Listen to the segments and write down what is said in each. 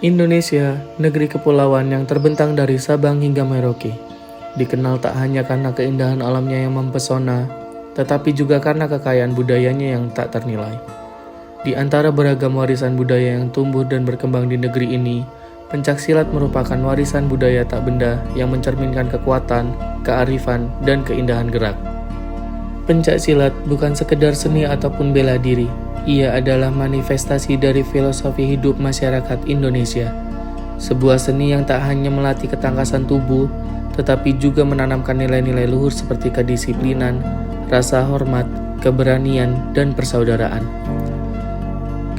Indonesia, negeri kepulauan yang terbentang dari Sabang hingga Merauke, dikenal tak hanya karena keindahan alamnya yang mempesona, tetapi juga karena kekayaan budayanya yang tak ternilai. Di antara beragam warisan budaya yang tumbuh dan berkembang di negeri ini, pencaksilat merupakan warisan budaya tak benda yang mencerminkan kekuatan, kearifan, dan keindahan gerak. Pencaksilat bukan sekedar seni ataupun bela diri. Ia adalah manifestasi dari filosofi hidup masyarakat Indonesia. Sebuah seni yang tak hanya melatih ketangkasan tubuh, tetapi juga menanamkan nilai-nilai luhur seperti kedisiplinan, rasa hormat, keberanian, dan persaudaraan.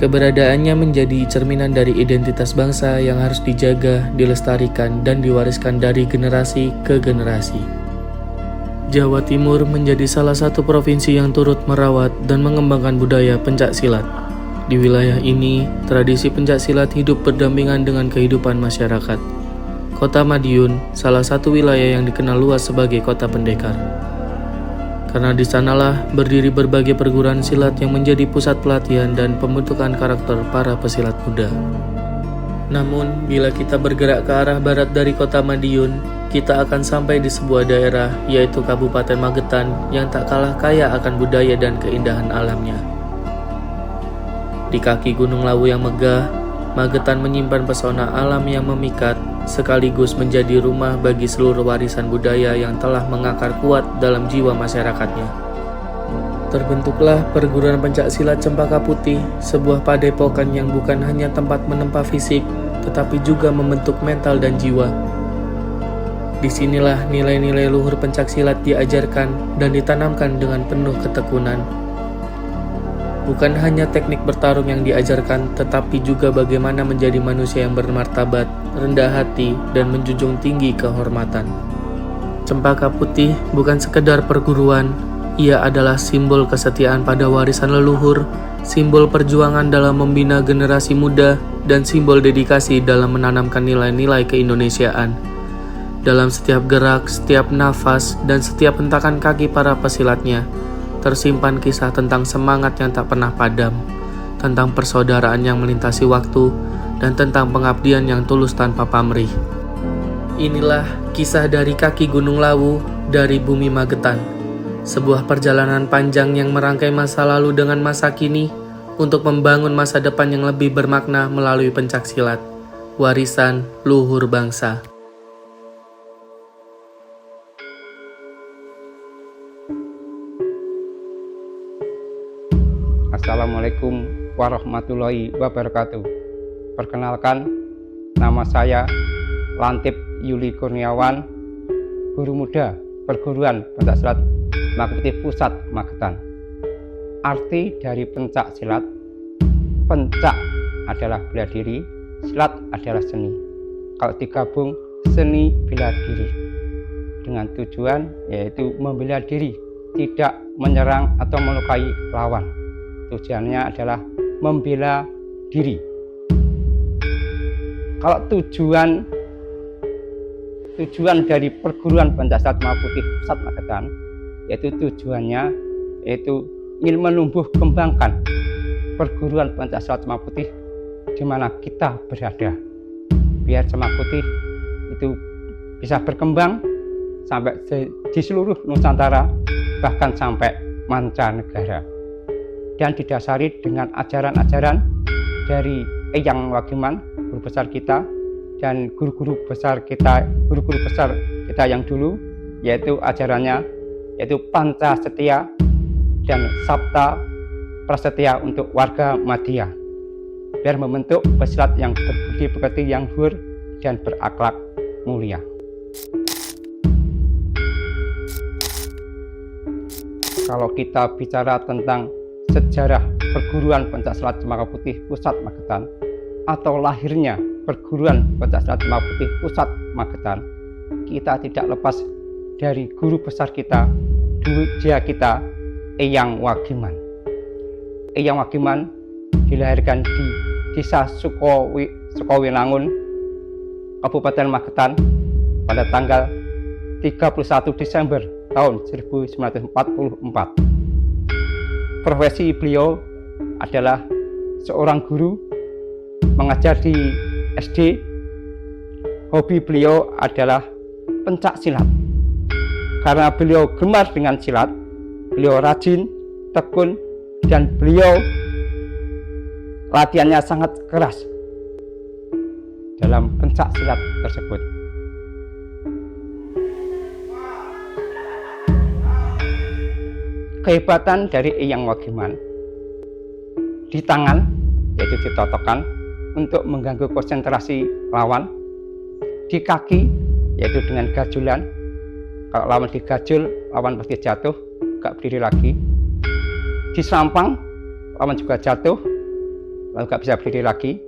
Keberadaannya menjadi cerminan dari identitas bangsa yang harus dijaga, dilestarikan, dan diwariskan dari generasi ke generasi. Jawa Timur menjadi salah satu provinsi yang turut merawat dan mengembangkan budaya pencaksilat. Di wilayah ini, tradisi pencaksilat hidup berdampingan dengan kehidupan masyarakat. Kota Madiun, salah satu wilayah yang dikenal luas sebagai kota pendekar. Karena di sanalah berdiri berbagai perguruan silat yang menjadi pusat pelatihan dan pembentukan karakter para pesilat muda. Namun, bila kita bergerak ke arah barat dari kota Madiun, kita akan sampai di sebuah daerah, yaitu Kabupaten Magetan, yang tak kalah kaya akan budaya dan keindahan alamnya. Di kaki Gunung Lawu yang megah, Magetan menyimpan pesona alam yang memikat, sekaligus menjadi rumah bagi seluruh warisan budaya yang telah mengakar kuat dalam jiwa masyarakatnya. Terbentuklah perguruan pencaksilat Cempaka Putih, sebuah padepokan yang bukan hanya tempat menempa fisik, tetapi juga membentuk mental dan jiwa. Disinilah nilai-nilai luhur pencaksilat diajarkan dan ditanamkan dengan penuh ketekunan. Bukan hanya teknik bertarung yang diajarkan, tetapi juga bagaimana menjadi manusia yang bermartabat, rendah hati, dan menjunjung tinggi kehormatan. Cempaka Putih bukan sekedar perguruan, ia adalah simbol kesetiaan pada warisan leluhur, simbol perjuangan dalam membina generasi muda, dan simbol dedikasi dalam menanamkan nilai-nilai keindonesiaan. Dalam setiap gerak, setiap nafas, dan setiap hentakan kaki para pesilatnya, tersimpan kisah tentang semangat yang tak pernah padam, tentang persaudaraan yang melintasi waktu, dan tentang pengabdian yang tulus tanpa pamrih. Inilah kisah dari kaki Gunung Lawu, dari bumi Magetan. Sebuah perjalanan panjang yang merangkai masa lalu dengan masa kini, untuk membangun masa depan yang lebih bermakna melalui pencaksilat, warisan luhur bangsa. Assalamualaikum warahmatullahi wabarakatuh. Perkenalkan, nama saya Lantip Yuli Kurniawan, guru muda perguruan pencaksilat Cempaka Putih Pusat Magetan. Arti dari pencak silat: pencak adalah bela diri, silat adalah seni. Kalau digabung, seni bela diri, dengan tujuan yaitu membela diri, tidak menyerang atau melukai lawan. Tujuannya adalah membela diri. Kalau tujuan dari perguruan pencaksilat Cempaka Putih Pusat Magetan, yaitu tujuannya ingin menumbuh kembangkan perguruan pencaksilat Cempaka Putih di mana kita berada, biar Cempaka Putih itu bisa berkembang sampai di seluruh Nusantara, bahkan sampai mancanegara. Dan didasari dengan ajaran-ajaran dari Eyang Wagiman, guru besar kita, dan guru-guru besar kita yang dulu, yaitu ajarannya yaitu Panca Setia dan Sabta Prasetya untuk warga Madya, biar membentuk pesilat yang berbudi pekerti, yang luhur, dan berakhlak mulia. Kalau kita bicara tentang sejarah perguruan pencaksilat Cempaka Putih Pusat Magetan, atau lahirnya perguruan pencaksilat Cempaka Putih Pusat Magetan, kita tidak lepas dari guru besar kita, duja kita, Eyang Wagiman. Eyang Wagiman dilahirkan di Desa Sukowinangun, Kabupaten Magetan pada tanggal 31 Desember tahun 1944. Profesi beliau adalah seorang guru, mengajar di SD, hobi beliau adalah pencak silat. Karena beliau gemar dengan silat, beliau rajin, tekun, dan beliau latihannya sangat keras dalam pencak silat tersebut. Kehebatan dari Eyang Wagiman di tangan, yaitu ditotokkan untuk mengganggu konsentrasi lawan, di kaki, yaitu dengan gajulan. Kalau lawan digajul, lawan pasti jatuh, gak berdiri lagi. Di sampang, lawan juga jatuh, lalu gak bisa berdiri lagi.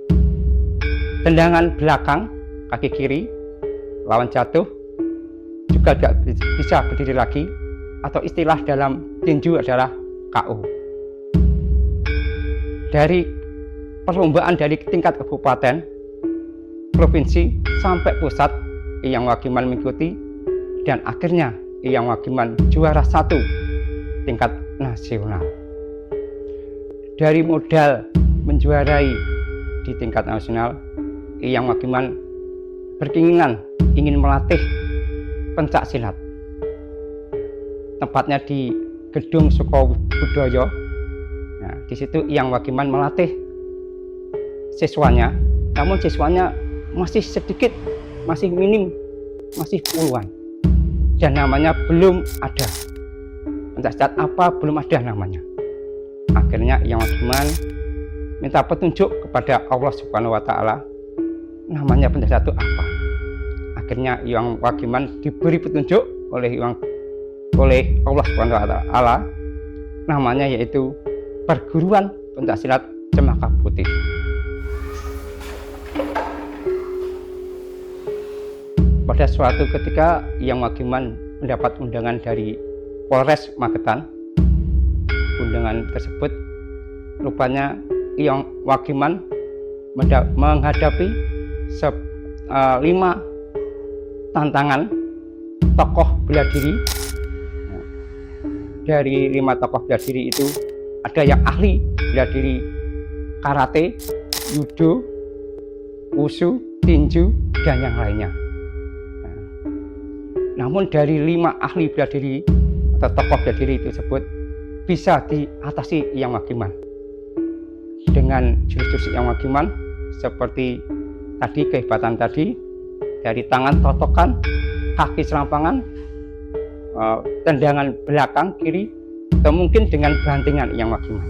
Tendangan belakang, kaki kiri, lawan jatuh, juga gak bisa berdiri lagi. Atau istilah dalam tinju adalah KO. Dari perlombaan dari tingkat kabupaten, provinsi, sampai pusat, Eyang Wagiman mengikuti, dan akhirnya Eyang Wagiman juara 1 tingkat nasional. Dari modal menjuarai di tingkat nasional, Eyang Wagiman berkeinginan ingin melatih pencak silat. Tempatnya di Gedung Sukobudoyo. Nah, di situ Eyang Wagiman melatih siswanya, namun siswanya masih sedikit, masih minim, masih puluhan, dan namanya belum ada. Pencak silat apa belum ada namanya. Akhirnya Eyang Wagiman minta petunjuk kepada Allah Subhanahu wa Ta'ala, namanya pencak silat itu apa. Akhirnya Eyang Wagiman diberi petunjuk oleh Allah Subhanahu wa Ta'ala, namanya yaitu Perguruan Pencak Silat Cempaka Putih. Pada suatu ketika Eyang Wagiman mendapat undangan dari Polres Magetan. Undangan tersebut rupanya Eyang Wagiman menghadapi 5 tantangan tokoh bela diri. Dari 5 tokoh bela diri itu ada yang ahli bela diri karate, judo, wushu, tinju, dan yang lainnya. Namun dari 5 ahli bela diri atau tokoh bela diri tersebut bisa diatasi Eyang Wagiman dengan jurus-jurus Eyang Wagiman seperti tadi, kehebatan tadi, dari tangan totokan, kaki serampangan, tendangan belakang kiri, atau mungkin dengan bantingan Eyang Wagiman.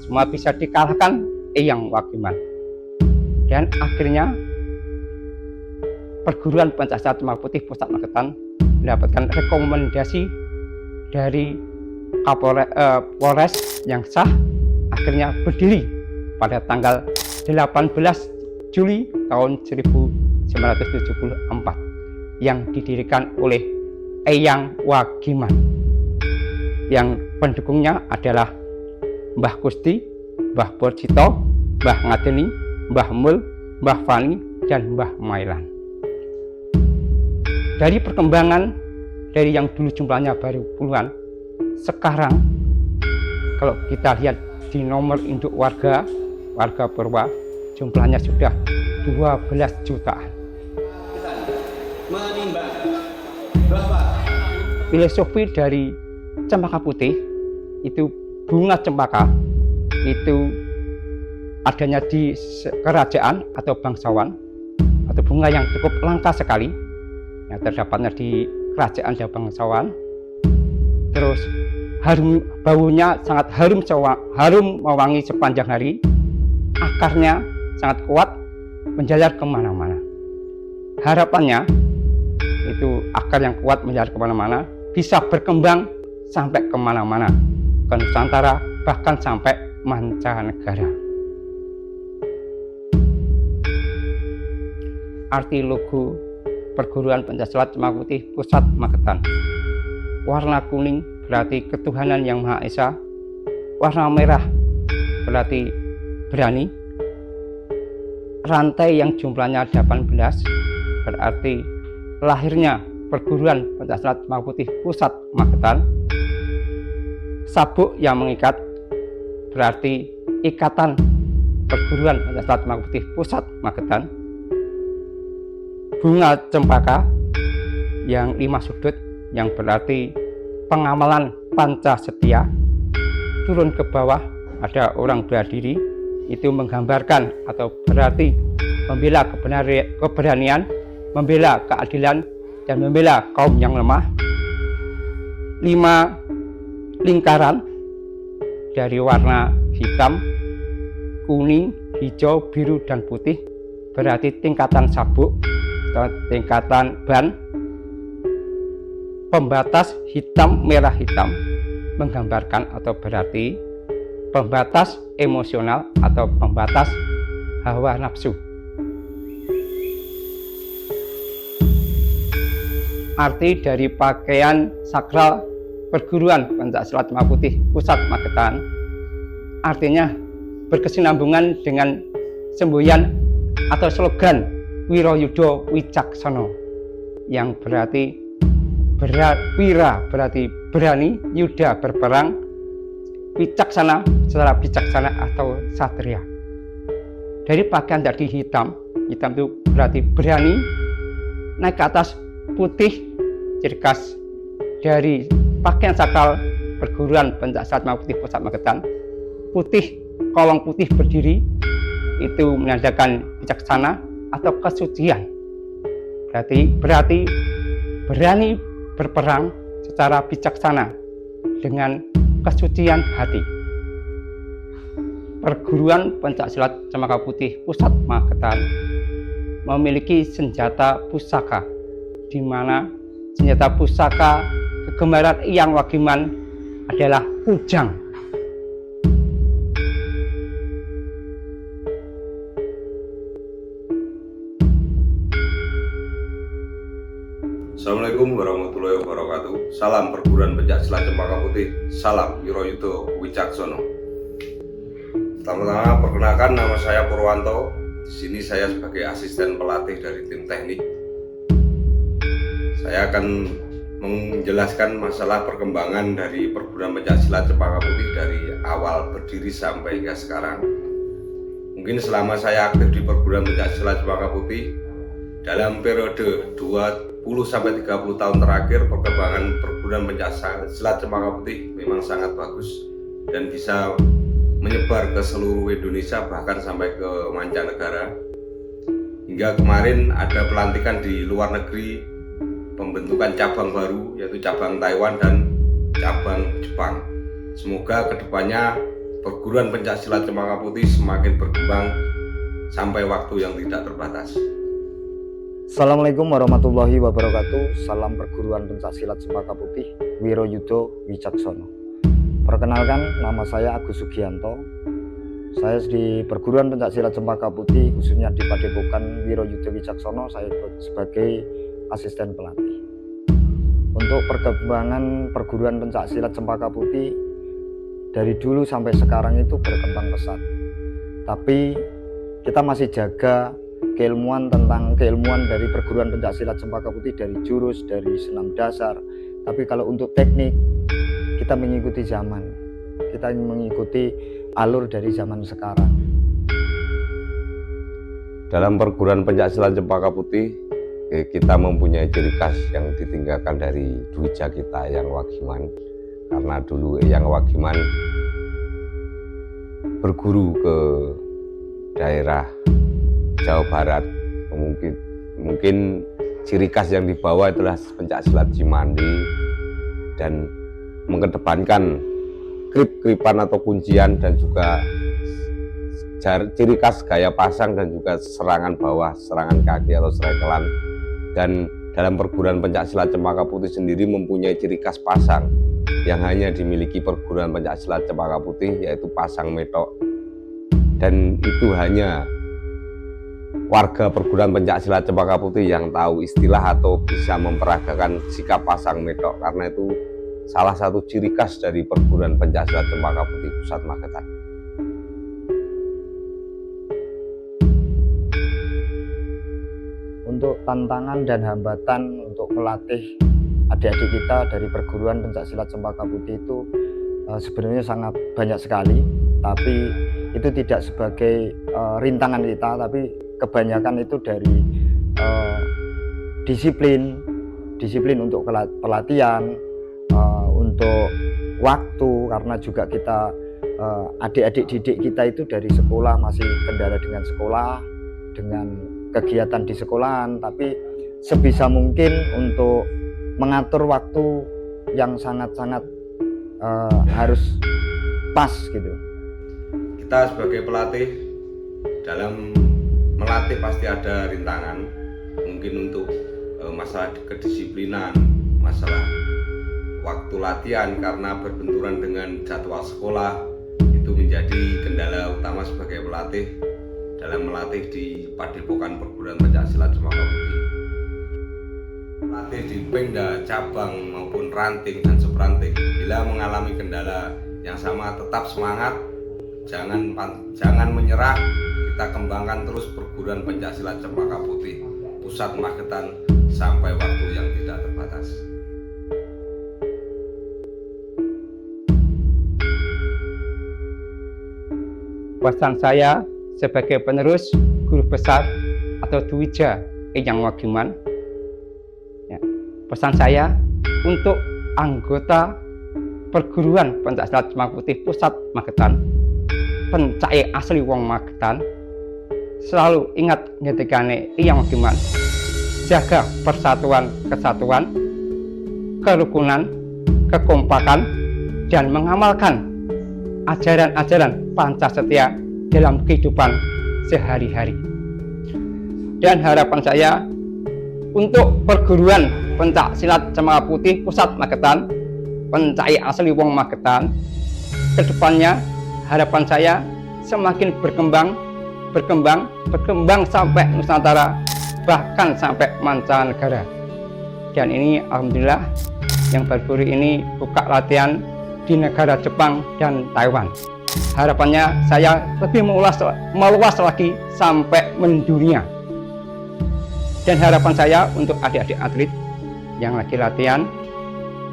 Semua bisa dikalahkan Eyang Wagiman. Dan akhirnya Perguruan Pencak Silat Cempaka Putih Pusat Magetan mendapatkan rekomendasi dari Polres yang sah, akhirnya berdiri pada tanggal 18 Juli tahun 1974 yang didirikan oleh Eyang Wagiman, yang pendukungnya adalah Mbah Gusti, Mbah Borjito, Mbah Ngadeni, Mbah Mul, Mbah Fani, dan Mbah Mailan. Dari perkembangan dari yang dulu jumlahnya baru puluhan, sekarang kalau kita lihat di nomor induk warga Purwa, jumlahnya sudah 12 jutaan. Menimbang bahwa Filosofi dari cempaka putih itu, bunga cempaka itu adanya di kerajaan atau bangsawan, atau bunga yang cukup langka sekali yang terdapatnya di kerajaan dan bangsawan. Terus baunya sangat harum mewangi sepanjang hari. Akarnya sangat kuat, menjalar kemana-mana. Harapannya itu akar yang kuat menjalar kemana-mana, bisa berkembang sampai kemana-mana, ke Nusantara, bahkan sampai mancanegara. Arti logo Perguruan Pencak Silat Cempaka Putih Pusat Magetan. Warna kuning berarti ketuhanan yang Maha Esa. Warna merah berarti berani. Rantai yang jumlahnya 18 berarti lahirnya Perguruan Pencak Silat Cempaka Putih Pusat Magetan. Sabuk yang mengikat berarti ikatan Perguruan Pencak Silat Cempaka Putih Pusat Magetan. bunga cempaka yang 5 sudut, yang berarti pengamalan panca setia. Turun ke bawah ada orang berdiri, itu menggambarkan atau berarti membela keberanian, membela keadilan, dan membela kaum yang lemah. 5 lingkaran dari warna hitam, kuning, hijau, biru, dan putih, berarti tingkatan sabuk atau tingkatan ban. Pembatas hitam, merah, hitam menggambarkan atau berarti pembatas emosional atau pembatas hawa nafsu. Arti dari pakaian sakral perguruan Pencaksilat Cempaka Putih Pusat Magetan artinya berkesinambungan dengan semboyan atau slogan Wirayuda Wicaksono, yang berarti wira berarti berani, yuda berperang, wicaksana secara bijaksana atau satria. Dari pakaian tadi hitam itu berarti berani, naik ke atas putih, ciri khas dari pakaian sakral perguruan Pencaksilat Cempaka Putih Pusat Magetan. Putih, kolong putih berdiri, itu menandakan bijaksana atau kesucian. Berarti berani berperang secara bijaksana dengan kesucian hati. Perguruan Pencaksilat Cempaka Putih Pusat Magetan memiliki senjata pusaka, di mana senjata pusaka kegemaran Eyang Wagiman adalah kujang. Assalamualaikum warahmatullahi wabarakatuh. Salam Perguruan Pencaksilat Cempaka Putih, salam Wirayuda Wicaksono. Pertama-tama perkenalkan, nama saya Purwanto. Di sini saya sebagai asisten pelatih dari tim teknik. Saya akan menjelaskan masalah perkembangan dari Perguruan Pencaksilat Cempaka Putih dari awal berdiri sampai hingga sekarang. Mungkin selama saya aktif di Perguruan Pencaksilat Cempaka Putih, dalam periode 20-30 tahun terakhir, perkembangan Perguruan Pencaksilat Cempaka Putih memang sangat bagus dan bisa menyebar ke seluruh Indonesia, bahkan sampai ke mancanegara. Hingga kemarin ada pelantikan di luar negeri, pembentukan cabang baru, yaitu cabang Taiwan dan cabang Jepang. Semoga kedepannya Perguruan Pencaksilat Cempaka Putih semakin berkembang sampai waktu yang tidak terbatas. Assalamualaikum warahmatullahi wabarakatuh. Salam Perguruan Pencaksilat Cempaka Putih Wirayuda Wicaksono. Perkenalkan, nama saya Agus Sugianto. Saya di Perguruan Pencaksilat Cempaka Putih, khususnya di Padepokan Wirayuda Wicaksono, saya sebagai asisten pelatih. Untuk perkembangan Perguruan Pencaksilat Cempaka Putih dari dulu sampai sekarang itu berkembang pesat. Tapi kita masih jaga keilmuan dari Perguruan Pencaksilat Cempaka Putih, dari jurus, dari senam dasar. Tapi kalau untuk teknik, kita mengikuti zaman, kita mengikuti alur dari zaman sekarang. Dalam Perguruan Pencaksilat Cempaka Putih, kita mempunyai ciri khas yang ditinggalkan dari Dwija kita, Eyang Wagiman. Karena dulu Eyang Wagiman berguru ke daerah Jawa Barat, mungkin ciri khas yang dibawa adalah pencaksilat Cimandi dan mengedepankan krip-kripan atau kuncian, dan juga ciri khas gaya pasang dan juga serangan bawah, serangan kaki atau strekelan. Dan dalam Perguruan Pencaksilat Cempaka Putih sendiri mempunyai ciri khas pasang yang hanya dimiliki Perguruan Pencaksilat Cempaka Putih, yaitu pasang metok. Dan itu hanya warga Perguruan Pencaksilat Cempaka Putih yang tahu istilah atau bisa memperagakan sikap pasang metok, karena itu salah satu ciri khas dari Perguruan Pencaksilat Cempaka Putih Pusat Magetan. Untuk tantangan dan hambatan untuk melatih adik-adik kita dari Perguruan Pencaksilat Cempaka Putih itu sebenarnya sangat banyak sekali, tapi itu tidak sebagai rintangan kita, tapi kebanyakan itu dari disiplin untuk pelatihan, untuk waktu, karena juga kita adik-adik didik kita itu dari sekolah masih kendala dengan sekolah, dengan kegiatan di sekolahan, tapi sebisa mungkin untuk mengatur waktu yang sangat-sangat harus pas gitu. Kita sebagai pelatih dalam melatih pasti ada rintangan, mungkin untuk masalah kedisiplinan, masalah waktu latihan karena berbenturan dengan jadwal sekolah, itu menjadi kendala utama sebagai pelatih dalam melatih di Padepokan Perguruan Pencaksilat Cempaka Putih. Pelatih di Pemda, cabang maupun ranting dan subranting bila mengalami kendala yang sama tetap semangat, jangan menyerah, kita kembangkan terus Perguruan Pencaksilat Cempaka Putih Pusat Magetan sampai waktu yang tidak terbatas. Pesan saya sebagai penerus guru besar atau Dwija Eyang Wagiman, ya, pesan saya untuk anggota Perguruan Pencaksilat Cempaka Putih Pusat Magetan, pencai asli wong Magetan, selalu ingat ngetikane Eyang Wagiman, jaga persatuan, kesatuan, kerukunan, kekompakan, dan mengamalkan ajaran-ajaran Pancasila dalam kehidupan sehari-hari. Dan harapan saya untuk Perguruan Pencaksilat Cempaka Putih Pusat Magetan, pencai asli wong Magetan, kedepannya harapan saya semakin berkembang sampai Nusantara, bahkan sampai mancanegara. Dan ini alhamdulillah yang baru-baru ini buka latihan di negara Jepang dan Taiwan. Harapannya saya lebih meluas lagi sampai mendunia. Dan harapan saya untuk adik-adik atlet yang lagi latihan,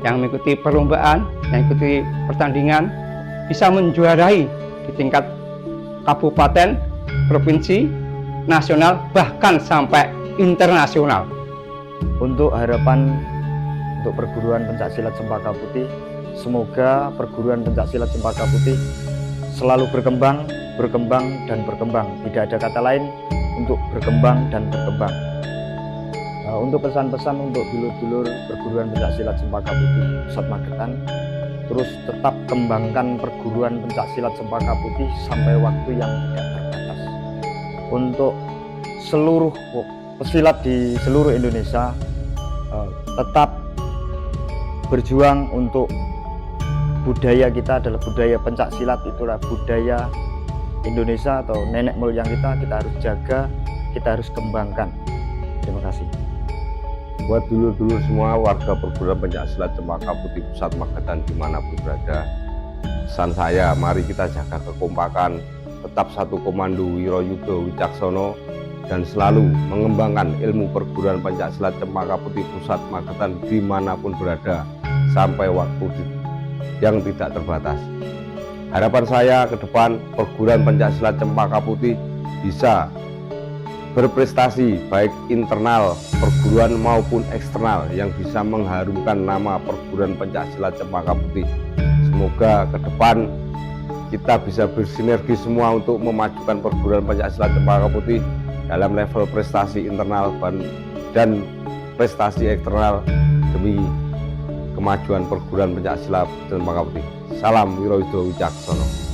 yang mengikuti perlombaan, yang mengikuti pertandingan, bisa menjuarai di tingkat kabupaten, provinsi, nasional, bahkan sampai internasional. Untuk harapan untuk Perguruan Pencaksilat Cempaka Putih, semoga Perguruan Pencaksilat Cempaka Putih selalu berkembang. Tidak ada kata lain untuk berkembang dan berkembang. Untuk pesan-pesan untuk dulur-dulur Perguruan Pencaksilat Cempaka Putih Pusat Magetan, terus tetap kembangkan Perguruan Pencaksilat Cempaka Putih sampai waktu yang tidak terbatas. Untuk seluruh pesilat di seluruh Indonesia, tetap berjuang untuk budaya kita adalah budaya pencaksilat, itulah budaya Indonesia atau nenek moyang kita harus jaga, kita harus kembangkan. Terima kasih. Buat dulur-dulur semua warga Perguruan Pencaksilat Cempaka Putih Pusat Magetan dimanapun berada, pesan saya, mari kita jaga kekompakan, tetap satu komando, Wiroyudo Wicaksono, dan selalu mengembangkan ilmu Perguruan Pencaksilat Cempaka Putih Pusat Magetan dimanapun berada sampai waktu yang tidak terbatas. Harapan saya ke depan Perguruan Pencaksilat Cempaka Putih bisa berprestasi baik internal perguruan maupun eksternal yang bisa mengharumkan nama Perguruan Pencaksilat Cempaka Putih. Semoga ke depan kita bisa bersinergi semua untuk memajukan Perguruan Pencaksilat Cempaka Putih dalam level prestasi internal dan prestasi eksternal demi kemajuan Perguruan Pencaksilat Cempaka Putih. Salam Wiroyudo Wicaksono.